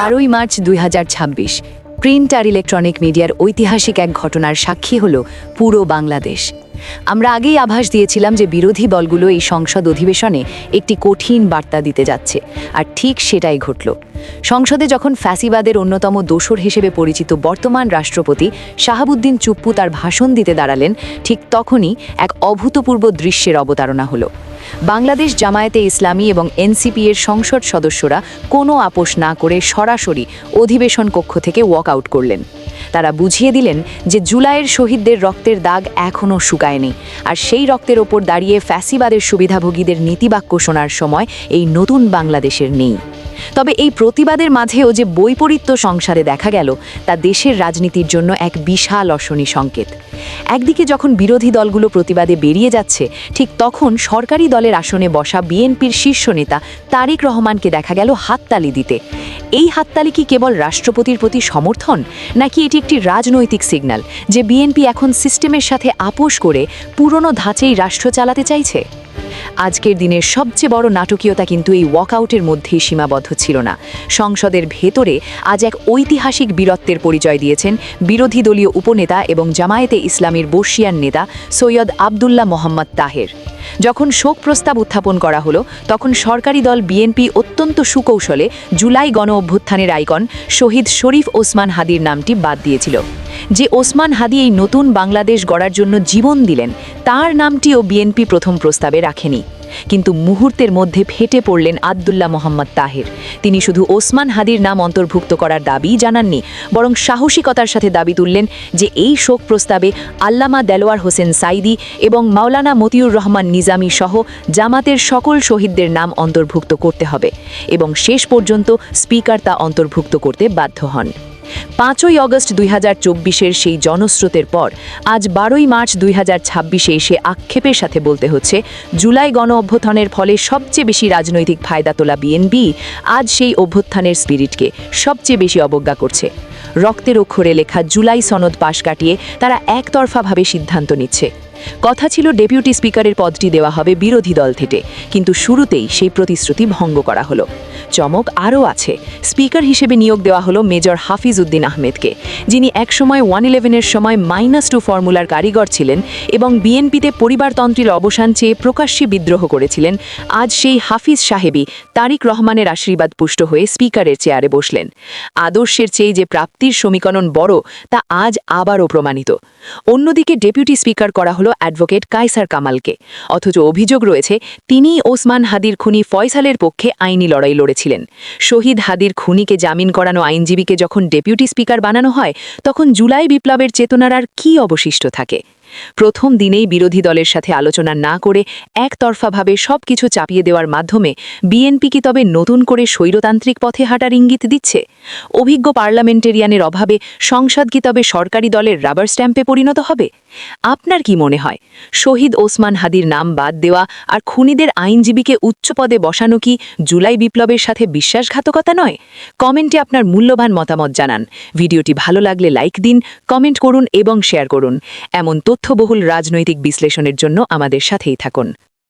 12ই March 2026 print আর electronic মিডিয়ার ঐতিহাসিক এক ঘটনার সাক্ষী হল পুরো বাংলাদেশ। আমরা আগেই আভাস দিয়েছিলাম যে বিরোধী দলগুলো এই সংসদ অধিবেশনে একটি কঠিন বার্তা দিতে যাচ্ছে, আর ঠিক সেটাই ঘটল। সংসদে যখন ফ্যাসিবাদের অন্যতম দোসর হিসেবে পরিচিত বর্তমান রাষ্ট্রপতি শাহাবুদ্দিন চুপ্পু তার ভাষণ দিতে দাঁড়ালেন, ঠিক তখনই এক অভূতপূর্ব দৃশ্যের অবতারণা হলো। বাংলাদেশ জামায়াতে ইসলামী এবং এনসিপি এর সংসদ সদস্যরা কোনো আপোষ না করে সরাসরি অধিবেশন কক্ষ থেকে ওয়াক আউট করলেন। তারা বুঝিয়ে দিলেন যে জুলাইয়ের শহীদদের রক্তের দাগ এখনও শুকায়নি, আর সেই রক্তের ওপর দাঁড়িয়ে ফ্যাসিবাদের সুবিধাভোগীদের নীতিবাক্য শোনার সময় এই নতুন বাংলাদেশের নেই। তবে এই প্রতিবাদের মাঝেও যে বৈপরীত্য সংসারে দেখা গেল, তা দেশের রাজনীতির জন্য এক বিশাল অশনি সংকেত। একদিকে যখন বিরোধী দলগুলো প্রতিবাদে বেরিয়ে যাচ্ছে, ঠিক তখন সরকারি দলের আসনে বসা বিএনপির শীর্ষ নেতা তারেক রহমানকে দেখা গেল হাততালি দিতে। এই হাততালি কি কেবল রাষ্ট্রপতির প্রতি সমর্থন, নাকি এটি একটি রাজনৈতিক সিগন্যাল যে বিএনপি এখন সিস্টেমের সাথে আপোষ করে পুরনো ধাঁচেই রাষ্ট্র চালাতে চাইছে? আজকের দিনের সবচেয়ে বড় নাটকীয়তা কিন্তু এই ওয়াকআউটের মধ্যেই সীমাবদ্ধ ছিল না। সংসদের ভেতরে আজ এক ঐতিহাসিক বীরত্বের পরিচয় দিয়েছেন বিরোধী দলীয় উপনেতা এবং জামায়াতে ইসলামীর বর্ষিয়ান নেতা সৈয়দ আবদুল্লাহ মোহাম্মদ তাহের। যখন শোক প্রস্তাব উত্থাপন করা হলো, তখন সরকারি দল বিএনপি অত্যন্ত সুকৌশলে জুলাই গণ অভ্যুত্থানের আইকন শহীদ শরীফ ওসমান হাদির নামটি বাদ দিয়েছিল। যে ওসমান হাদি এই নতুন বাংলাদেশ গড়ার জন্য জীবন দিলেন, তার নামটিও বিএনপি প্রথম প্রস্তাবে রাখেনি। কিন্তু মুহূর্তের মধ্যে ফেটে পড়লেন আবদুল্লাহ মোহাম্মদ তাহের। তিনি শুধু ওসমান হাদির নাম অন্তর্ভুক্ত করার দাবি জানাননি, বরং সাহসিকতার সাথে দাবি তুললেন যে এই শোক প্রস্তাবে আল্লামা দেলোয়ার হোসেন সাইদি এবং মাওলানা মতিউর রহমান নিজামী সহ জামাতের সকল শহীদদের নাম অন্তর্ভুক্ত করতে হবে, এবং শেষ পর্যন্ত স্পিকার তা অন্তর্ভুক্ত করতে বাধ্য হন। 5ই অগস্ট 2024-এর সেই জনস্রোতের পর আজ 12ই মার্চ 2026-এ এসে আক্ষেপের সাথে বলতে হচ্ছে, জুলাই গণ অভ্যুত্থানের ফলে সবচেয়ে বেশি রাজনৈতিক ফায়দা তোলা বিএনপি আজ সেই অভ্যুত্থানের স্পিরিটকে সবচেয়ে বেশি অবজ্ঞা করছে। রক্তের অক্ষরে লেখা জুলাই সনদ পাশ কাটিয়ে তারা একতরফাভাবে সিদ্ধান্ত নিচ্ছে। কথা ছিল ডেপুটি স্পিকারের পদটি দেওয়া হবে বিরোধী দল থেকে, কিন্তু শুরুতেই সেই প্রতিশ্রুতি ভঙ্গ করা হলো। চমক আরও আছে, স্পিকার হিসেবে নিয়োগ দেওয়া হলো মেজর হাফিজ উদ্দিন আহমেদকে, যিনি একসময় 111-এর সময় -2 ফর্মুলার কারিগর ছিলেন এবং বিএনপিতে পরিবারতন্ত্রের অবসান চেয়ে প্রকাশ্যে বিদ্রোহ করেছিলেন। আজ সেই হাফিজ সাহেবই তারেক রহমানের আশীর্বাদ পুষ্ট হয়ে স্পিকারের চেয়ারে বসলেন। আদর্শের চেয়ে যে প্রাপ্তির সমীকরণ বড়, তা আজ আবারও প্রমাণিত। অন্যদিকে ডেপুটি স্পিকার করা হলো অ্যাডভোকেট কায়সার কামালকে, অথচ অভিযোগ রয়েছে তিনিই ওসমান হাদির খুনি ফয়সালের পক্ষে আইনি লড়াই লড়েছিলেন। শহীদ হাদির খুনিকে জামিন করানো আইনজীবীকে যখন ডেপুটি স্পিকার বানানো হয়, তখন জুলাই বিপ্লবের চেতনার আর কী অবশিষ্ট থাকে? প্রথম দিনেই বিরোধী দলের সাথে আলোচনা না করে একতরফাভাবে সবকিছু চাপিয়ে দেওয়ার মাধ্যমে বিএনপি কি তবে নতুন করে স্বৈরতান্ত্রিক পথে হাঁটার ইঙ্গিত দিচ্ছে? অভিজ্ঞ পার্লামেন্টেরিয়ানের অভাবে সংসদ কি তবে সরকারি দলের রাবার স্ট্যাম্পে পরিণত হবে? আপনার কি মনে হয়, শহীদ ওসমান হাদির নাম বাদ দেওয়া আর খুনিদের আইনজীবীকে উচ্চ পদে বসানো কি জুলাই বিপ্লবের সাথে বিশ্বাসঘাতকতা নয়? কমেন্টে আপনার মূল্যবান মতামত জানান। ভিডিওটি ভালো লাগলে লাইক দিন, কমেন্ট করুন এবং শেয়ার করুন। এমন তথ্যবহুল রাজনৈতিক বিশ্লেষণের জন্য আমাদের সাথেই থাকুন।